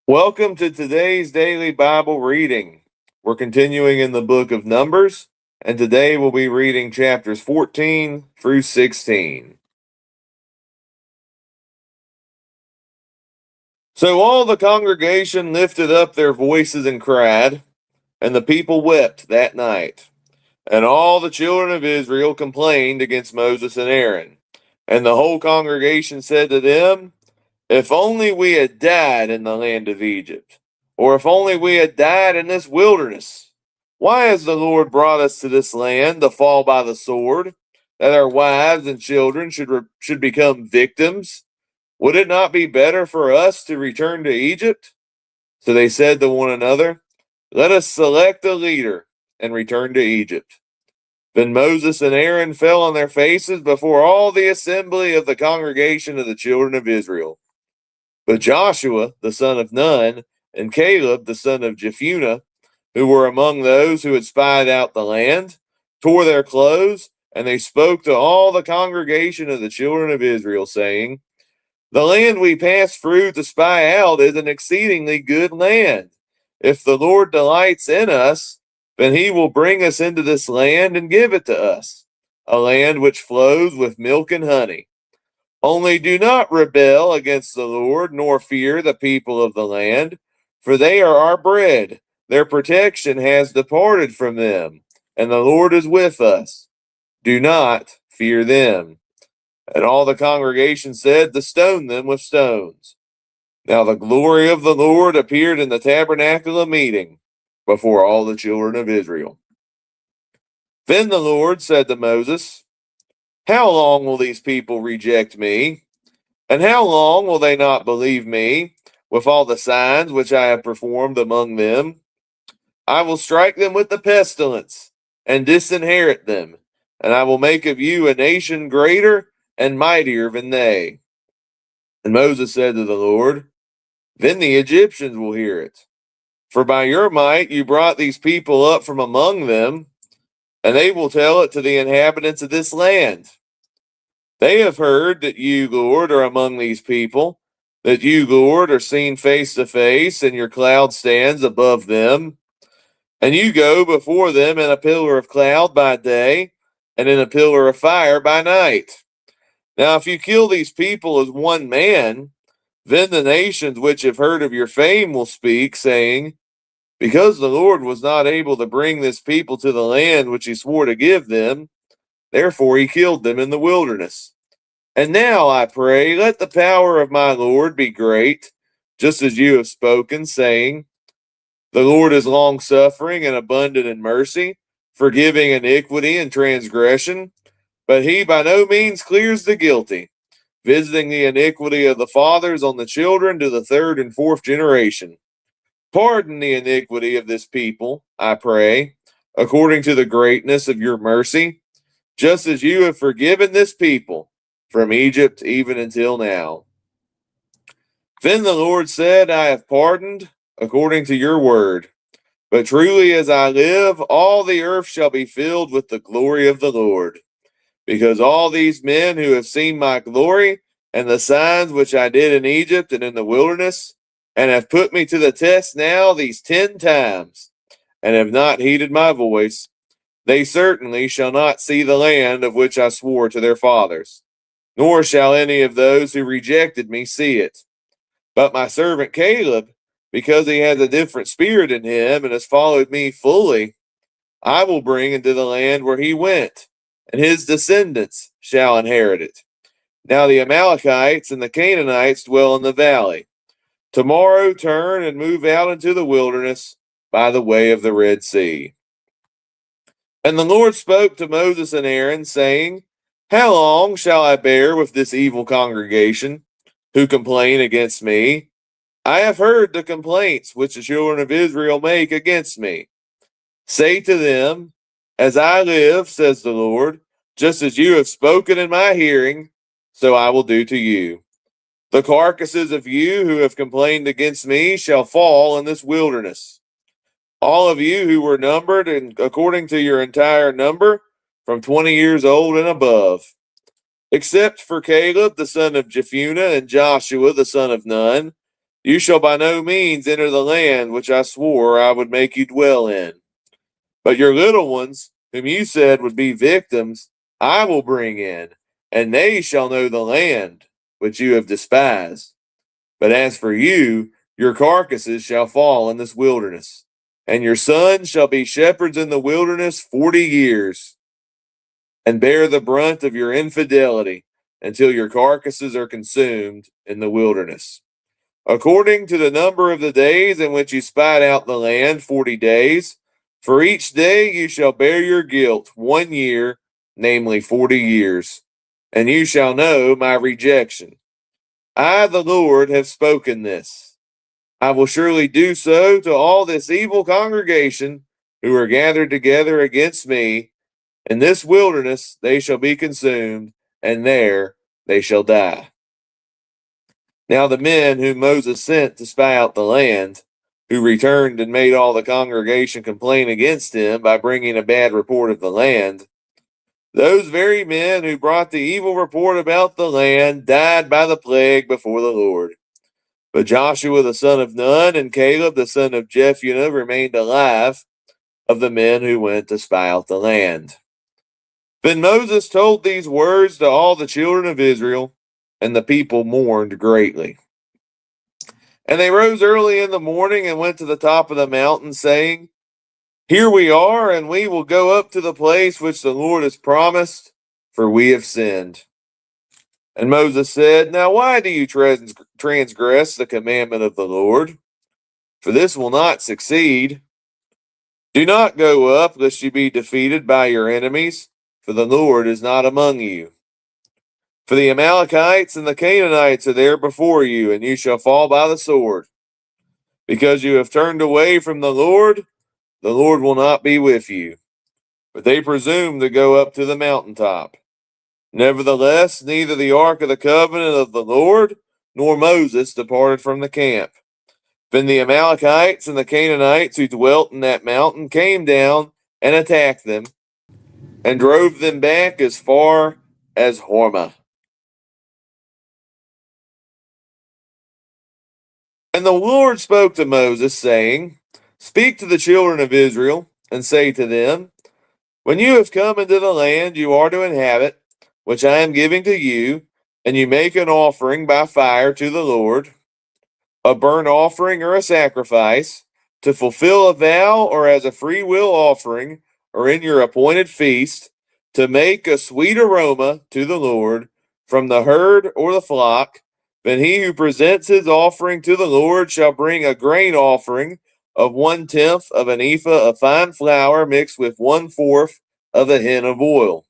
Welcome to today's daily Bible reading. We're continuing in the book of Numbers, and today we'll be reading chapters 14 through 16. So all the congregation lifted up their voices and cried, and the people wept that night. And all the children of Israel complained against Moses and Aaron. And the whole congregation said to them, "If only we had died in the land of Egypt, or if only we had died in this wilderness. Why has the Lord brought us to this land to fall by the sword, that our wives and children should become victims? Would it not be better for us to return to Egypt?" So they said to one another, "Let us select a leader and return to Egypt." Then Moses and Aaron fell on their faces before all the assembly of the congregation of the children of Israel. But Joshua, the son of Nun, and Caleb, the son of Jephunneh, who were among those who had spied out the land, tore their clothes, and they spoke to all the congregation of the children of Israel, saying, "The land we passed through to spy out is an exceedingly good land. If the Lord delights in us, then he will bring us into this land and give it to us, a land which flows with milk and honey. Only do not rebel against the Lord, nor fear the people of the land, for they are our bread. Their protection has departed from them, and the Lord is with us. Do not fear them." And all the congregation said to stone them with stones. Now the glory of the Lord appeared in the tabernacle of meeting before all the children of Israel. Then the Lord said to Moses, "How long will these people reject me? And how long will they not believe me with all the signs which I have performed among them? I will strike them with the pestilence and disinherit them, and I will make of you a nation greater and mightier than they." And Moses said to the Lord, "Then the Egyptians will hear it. For by your might you brought these people up from among them, and they will tell it to the inhabitants of this land. They have heard that you, Lord, are among these people, that you, Lord, are seen face to face, and your cloud stands above them. And you go before them in a pillar of cloud by day, and in a pillar of fire by night. Now, if you kill these people as one man, then the nations which have heard of your fame will speak, saying, 'Because the Lord was not able to bring this people to the land which he swore to give them, therefore he killed them in the wilderness.' And now, I pray, let the power of my Lord be great, just as you have spoken, saying, 'The Lord is long-suffering and abundant in mercy, forgiving iniquity and transgression, but he by no means clears the guilty, visiting the iniquity of the fathers on the children to the third and fourth generation. Pardon the iniquity of this people, I pray, according to the greatness of your mercy, just as you have forgiven this people from Egypt even until now.' Then the Lord said, 'I have pardoned according to your word. But truly as I live, all the earth shall be filled with the glory of the Lord. Because all these men who have seen my glory and the signs which I did in Egypt and in the wilderness, and have put me to the test now these 10 times, and have not heeded my voice, they certainly shall not see the land of which I swore to their fathers, nor shall any of those who rejected me see it. But my servant Caleb, because he has a different spirit in him and has followed me fully, I will bring into the land where he went, and his descendants shall inherit it. Now the Amalekites and the Canaanites dwell in the valley. Tomorrow turn and move out into the wilderness by the way of the Red Sea." And the Lord spoke to Moses and Aaron, saying, "How long shall I bear with this evil congregation, who complain against me? I have heard the complaints which the children of Israel make against me. Say to them, 'As I live, says the Lord, just as you have spoken in my hearing, so I will do to you. The carcasses of you who have complained against me shall fall in this wilderness. All of you who were numbered, and according to your entire number, from 20 years old and above, except for Caleb the son of Jephunneh and Joshua the son of Nun, You shall by no means enter the land which I swore I would make you dwell in. But your little ones, whom you said would be victims, I will bring in, and they shall know the land which you have despised. But as for you, your carcasses shall fall in this wilderness, and your sons shall be shepherds in the wilderness 40 years, and bear the brunt of your infidelity until your carcasses are consumed in the wilderness. According to the number of the days in which you spied out the land, 40 days, for each day you shall bear your guilt 1 year, namely 40 years, and you shall know my rejection. I, the Lord, have spoken this. I will surely do so to all this evil congregation who are gathered together against me. In this wilderness they shall be consumed, and there they shall die. Now the men whom Moses sent to spy out the land, who returned and made all the congregation complain against him by bringing a bad report of the land, those very men who brought the evil report about the land died by the plague before the Lord. But Joshua the son of Nun and Caleb the son of Jephunneh remained alive, of the men who went to spy out the land. Then Moses told these words to all the children of Israel, and the people mourned greatly. And they rose early in the morning and went to the top of the mountain, saying, Here we are, and we will go up to the place which the Lord has promised, for we have sinned. And Moses said, Now why do you transgress the commandment of the Lord? For this will not succeed. Do not go up, lest you be defeated by your enemies, for the Lord is not among you. For the Amalekites and the Canaanites are there before you, and you shall fall by the sword. Because you have turned away from the Lord will not be with you. But they presume to go up to the mountaintop. Nevertheless, neither the ark of the covenant of the Lord nor Moses departed from the camp. Then the Amalekites and the Canaanites who dwelt in that mountain came down and attacked them, and drove them back as far as Hormah. And the Lord spoke to Moses, saying, Speak to the children of Israel, and say to them, When you have come into the land you are to inhabit, which I am giving to you, and you make an offering by fire to the Lord, a burnt offering or a sacrifice, to fulfill a vow or as a free will offering, or in your appointed feast, to make a sweet aroma to the Lord from the herd or the flock, then he who presents his offering to the Lord shall bring a grain offering of 1/10 of an ephah of fine flour mixed with 1/4 of a hin of oil,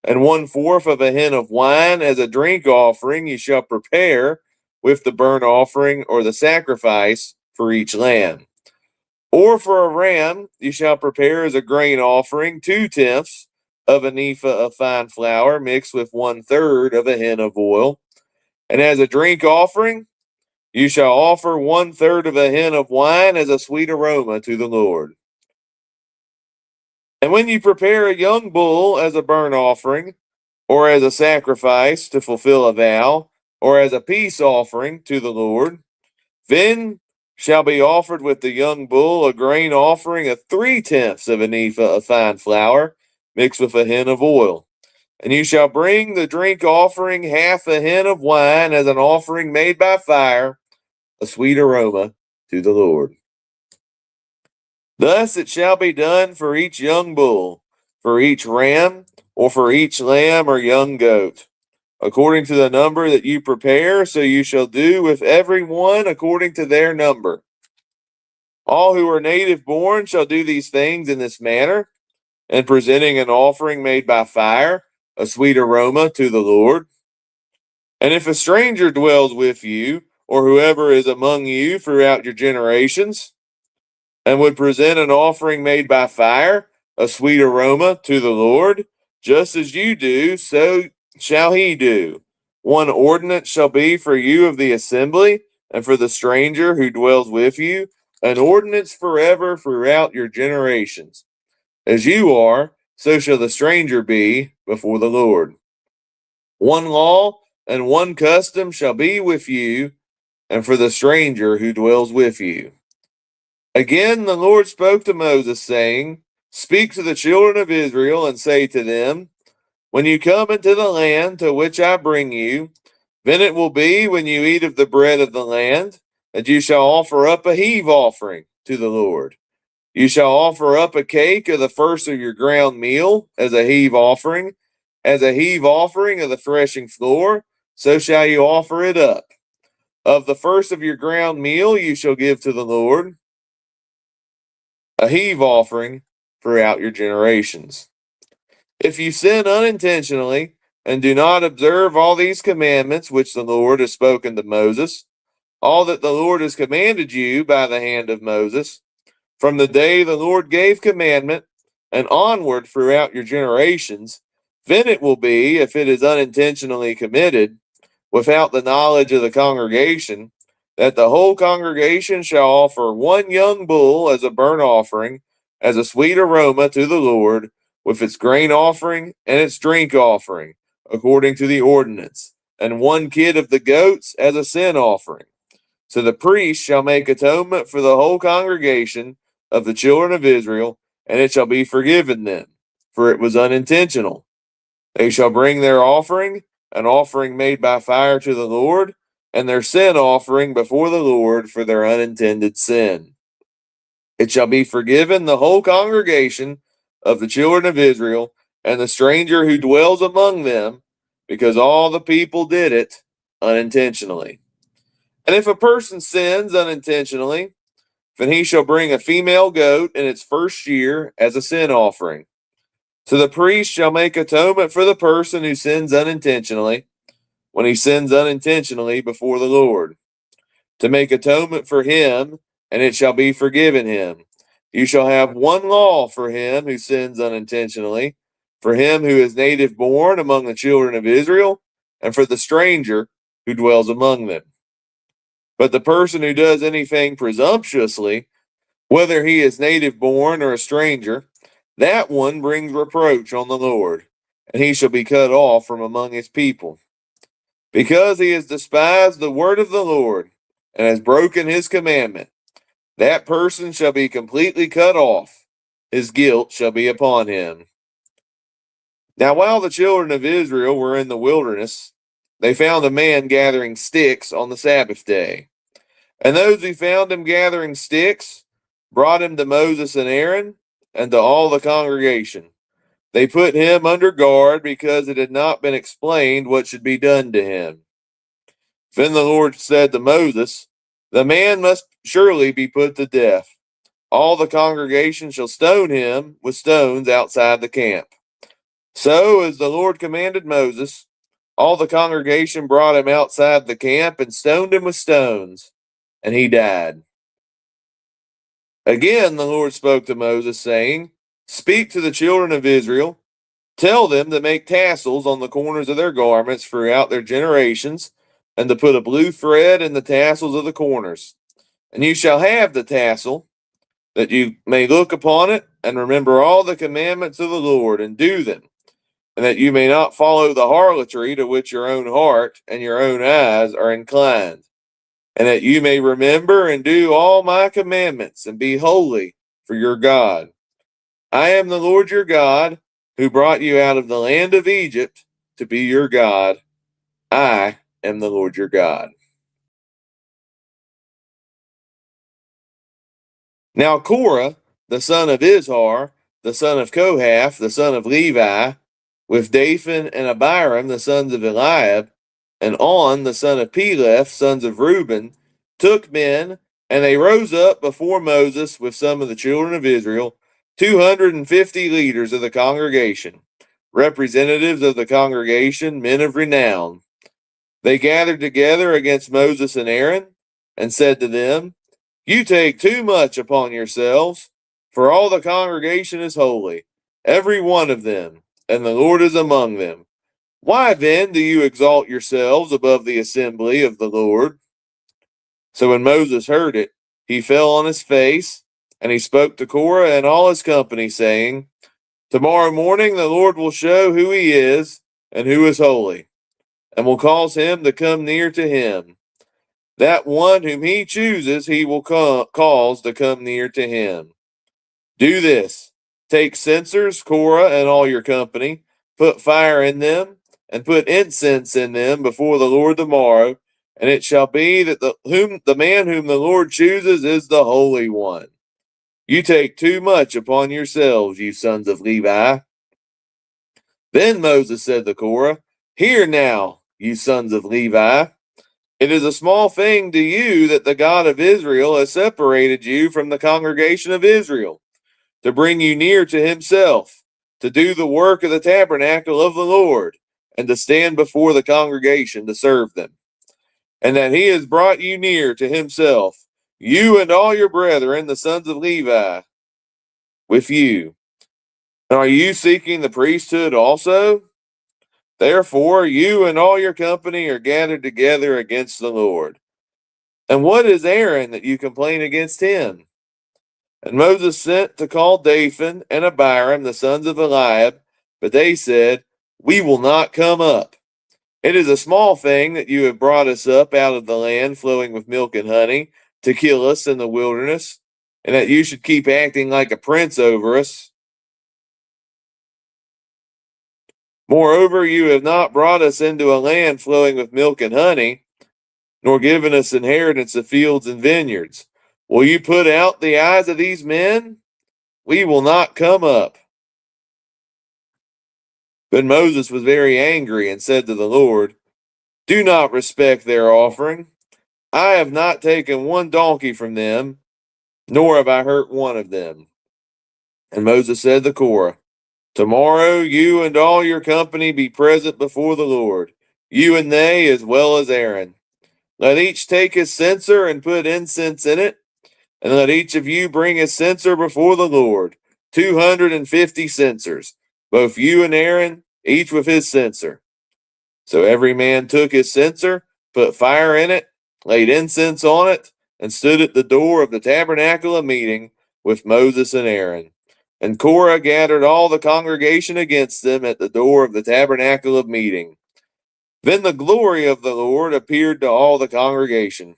and 1/4 of a hin of wine as a drink offering you shall prepare with the burnt offering or the sacrifice for each lamb. Or for a ram you shall prepare as a grain offering 2/10 of an ephah of fine flour mixed with 1/3 of a hin of oil, and as a drink offering you shall offer 1/3 of a hin of wine as a sweet aroma to the Lord. And when you prepare a young bull as a burnt offering, or as a sacrifice to fulfill a vow, or as a peace offering to the Lord, then shall be offered with the young bull a grain offering of 3/10 of an ephah of fine flour mixed with a hin of oil. And you shall bring the drink offering 1/2 a hin of wine as an offering made by fire, a sweet aroma to the Lord. Thus it shall be done for each young bull, for each ram, or for each lamb or young goat. According to the number that you prepare, so you shall do with every one according to their number. All who are native born shall do these things in this manner, and presenting an offering made by fire, a sweet aroma to the Lord. And if a stranger dwells with you, or whoever is among you throughout your generations, and would present an offering made by fire, a sweet aroma to the Lord, just as you do, so shall he do. One ordinance shall be for you of the assembly, and for the stranger who dwells with you, an ordinance forever throughout your generations. As you are, so shall the stranger be before the Lord. One law and one custom shall be with you, and for the stranger who dwells with you. Again the Lord spoke to Moses, saying, Speak to the children of Israel, and say to them, When you come into the land to which I bring you, then it will be when you eat of the bread of the land, that you shall offer up a heave offering to the Lord. You shall offer up a cake of the first of your ground meal as a heave offering of the threshing floor, so shall you offer it up. Of the first of your ground meal you shall give to the Lord a heave offering throughout your generations. If you sin unintentionally and do not observe all these commandments which the Lord has spoken to Moses, all that the Lord has commanded you by the hand of Moses, from the day the Lord gave commandment and onward throughout your generations, then it will be, if it is unintentionally committed, without the knowledge of the congregation, that the whole congregation shall offer one young bull as a burnt offering, as a sweet aroma to the Lord, with its grain offering and its drink offering, according to the ordinance, and one kid of the goats as a sin offering. So the priest shall make atonement for the whole congregation of the children of Israel, and it shall be forgiven them, for it was unintentional. They shall bring their offering, an offering made by fire to the Lord, and their sin offering before the Lord for their unintended sin. It shall be forgiven the whole congregation of the children of Israel, and the stranger who dwells among them, because all the people did it unintentionally. And if a person sins unintentionally, then he shall bring a female goat in its first year as a sin offering. So the priest shall make atonement for the person who sins unintentionally, when he sins unintentionally before the Lord, to make atonement for him, and it shall be forgiven him. You shall have one law for him who sins unintentionally, for him who is native born among the children of Israel, and for the stranger who dwells among them. But the person who does anything presumptuously, whether he is native born or a stranger, that one brings reproach on the Lord, and he shall be cut off from among his people. Because he has despised the word of the Lord, and has broken his commandment, that person shall be completely cut off. His guilt shall be upon him. Now while the children of Israel were in the wilderness, they found a man gathering sticks on the Sabbath day. And those who found him gathering sticks brought him to Moses and Aaron and to all the congregation. They put him under guard because it had not been explained what should be done to him. Then the Lord said to Moses, The man must surely be put to death. All the congregation shall stone him with stones outside the camp. So, as the Lord commanded Moses, all the congregation brought him outside the camp and stoned him with stones, and he died. Again the Lord spoke to Moses, saying, Speak to the children of Israel, tell them to make tassels on the corners of their garments throughout their generations, and to put a blue thread in the tassels of the corners. And you shall have the tassel, that you may look upon it, and remember all the commandments of the Lord, and do them, and that you may not follow the harlotry to which your own heart and your own eyes are inclined, and that you may remember and do all my commandments, and be holy for your God. I am the Lord your God, who brought you out of the land of Egypt to be your God. I am the Lord your God. Now Korah, the son of Izhar, the son of Kohath, the son of Levi, with Dathan and Abiram, the sons of Eliab, and On, the son of Peleth, sons of Reuben, took men, and they rose up before Moses with some of the children of Israel, 250 leaders of the congregation, representatives of the congregation, men of renown. They gathered together against Moses and Aaron, and said to them, You take too much upon yourselves, for all the congregation is holy, every one of them, and the Lord is among them. Why then do you exalt yourselves above the assembly of the Lord? So when Moses heard it, he fell on his face, and he spoke to Korah and all his company, saying, Tomorrow morning the Lord will show who he is and who is holy, and will cause him to come near to him. That one whom he chooses, he will cause to come near to him. Do this. Take censers, Korah, and all your company, put fire in them, and put incense in them before the Lord tomorrow, and it shall be that the man whom the Lord chooses is the Holy One. You take too much upon yourselves, you sons of Levi. Then Moses said to Korah, Hear now, you sons of Levi. It is a small thing to you that the God of Israel has separated you from the congregation of Israel, to bring you near to himself, to do the work of the tabernacle of the Lord, and to stand before the congregation to serve them. And that he has brought you near to himself, you and all your brethren, the sons of Levi, with you. And are you seeking the priesthood also? Therefore, you and all your company are gathered together against the Lord. And what is Aaron that you complain against him? And Moses sent to call Dathan and Abiram, the sons of Eliab, but they said, We will not come up. It is a small thing that you have brought us up out of the land flowing with milk and honey to kill us in the wilderness, and that you should keep acting like a prince over us. Moreover, you have not brought us into a land flowing with milk and honey, nor given us inheritance of fields and vineyards. Will you put out the eyes of these men? We will not come up. But Moses was very angry and said to the Lord, Do not respect their offering. I have not taken one donkey from them, nor have I hurt one of them. And Moses said to Korah, Tomorrow you and all your company be present before the Lord, you and they as well as Aaron. Let each take his censer and put incense in it, and let each of you bring his censer before the Lord, 250 censers, both you and Aaron, each with his censer. So every man took his censer, put fire in it, laid incense on it, and stood at the door of the tabernacle of meeting with Moses and Aaron. And Korah gathered all the congregation against them at the door of the tabernacle of meeting. Then the glory of the Lord appeared to all the congregation.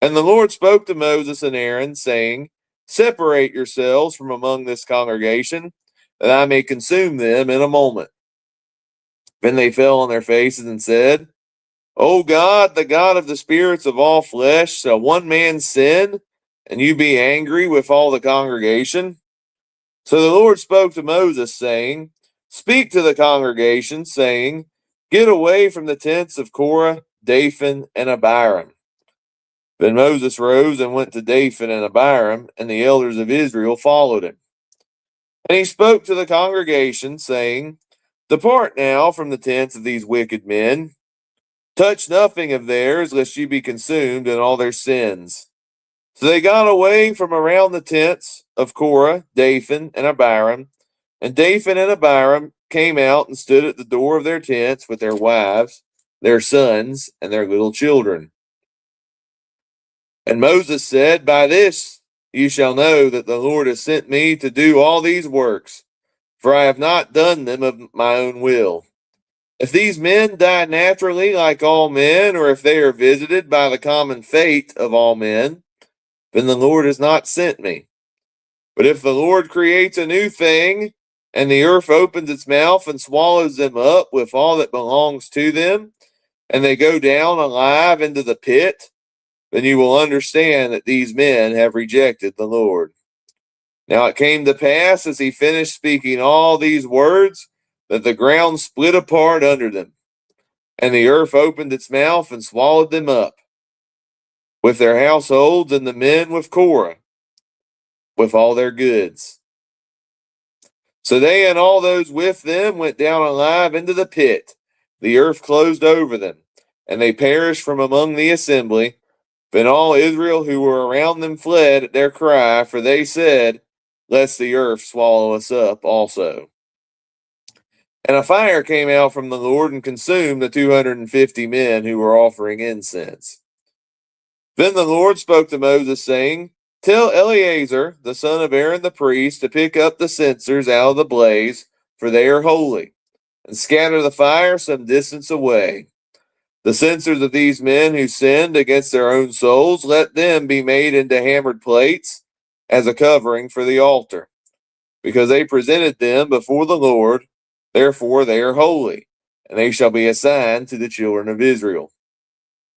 And the Lord spoke to Moses and Aaron, saying, Separate yourselves from among this congregation, that I may consume them in a moment. Then they fell on their faces and said, O God, the God of the spirits of all flesh, shall one man sin, and you be angry with all the congregation? So the Lord spoke to Moses, saying, Speak to the congregation, saying, Get away from the tents of Korah, Dathan, and Abiram. Then Moses rose and went to Dathan and Abiram, and the elders of Israel followed him. And he spoke to the congregation, saying, Depart now from the tents of these wicked men. Touch nothing of theirs, lest you be consumed in all their sins. So they got away from around the tents of Korah, Dathan, and Abiram, and Dathan and Abiram came out and stood at the door of their tents with their wives, their sons, and their little children. And Moses said, By this you shall know that the Lord has sent me to do all these works, for I have not done them of my own will. If these men die naturally like all men, or if they are visited by the common fate of all men, then the Lord has not sent me. But if the Lord creates a new thing, and the earth opens its mouth and swallows them up with all that belongs to them, and they go down alive into the pit, then you will understand that these men have rejected the Lord. Now it came to pass, as he finished speaking all these words, that the ground split apart under them, and the earth opened its mouth and swallowed them up, with their households and the men with Korah, with all their goods. So they and all those with them went down alive into the pit. The earth closed over them, and they perished from among the assembly. Then all Israel who were around them fled at their cry, for they said, Lest the earth swallow us up also. And a fire came out from the Lord and consumed the 250 men who were offering incense. Then the Lord spoke to Moses, saying, Tell Eleazar, the son of Aaron the priest, to pick up the censers out of the blaze, for they are holy, and scatter the fire some distance away. The censers of these men who sinned against their own souls, let them be made into hammered plates as a covering for the altar, because they presented them before the Lord. Therefore they are holy, and they shall be a sign to the children of Israel.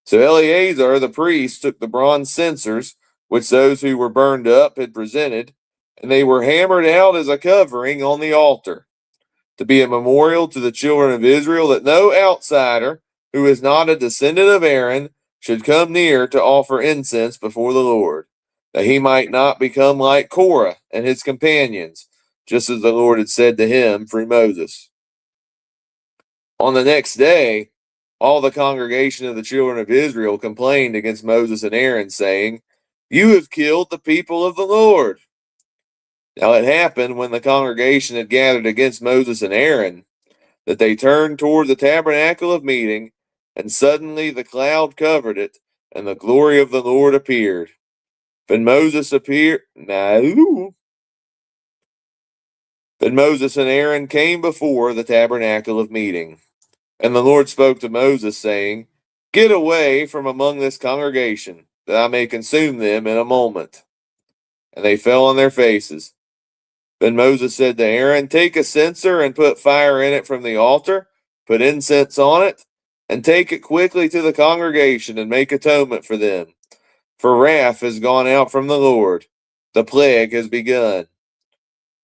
So Eleazar the priest took the bronze censers, which those who were burned up had presented, and they were hammered out as a covering on the altar, to be a memorial to the children of Israel that no outsider who is not a descendant of Aaron should come near to offer incense before the Lord, that he might not become like Korah and his companions, just as the Lord had said to him through Moses. On the next day, all the congregation of the children of Israel complained against Moses and Aaron, saying, "You have killed the people of the Lord." Now it happened, when the congregation had gathered against Moses and Aaron, that they turned toward the tabernacle of meeting, and suddenly the cloud covered it, and the glory of the Lord appeared. Then Moses and Aaron came before the tabernacle of meeting. And the Lord spoke to Moses, saying, "Get away from among this congregation, that I may consume them in a moment." And they fell on their faces. Then Moses said to Aaron, "Take a censer and put fire in it from the altar, put incense on it, and take it quickly to the congregation and make atonement for them. For wrath has gone out from the Lord. The plague has begun."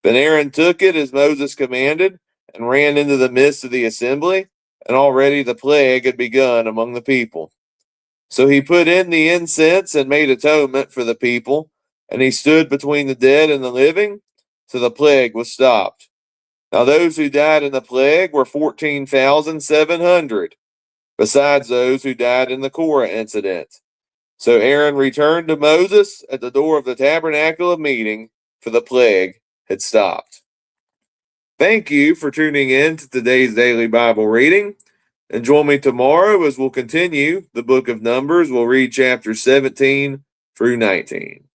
Then Aaron took it as Moses commanded, and ran into the midst of the assembly, and already the plague had begun among the people. So he put in the incense and made atonement for the people, and he stood between the dead and the living, so the plague was stopped. Now those who died in the plague were 14,700, besides those who died in the Korah incident. So Aaron returned to Moses at the door of the tabernacle of meeting, for the plague had stopped. Thank you for tuning in to today's daily Bible reading. And join me tomorrow as we'll continue the book of Numbers. We'll read chapters 17 through 19.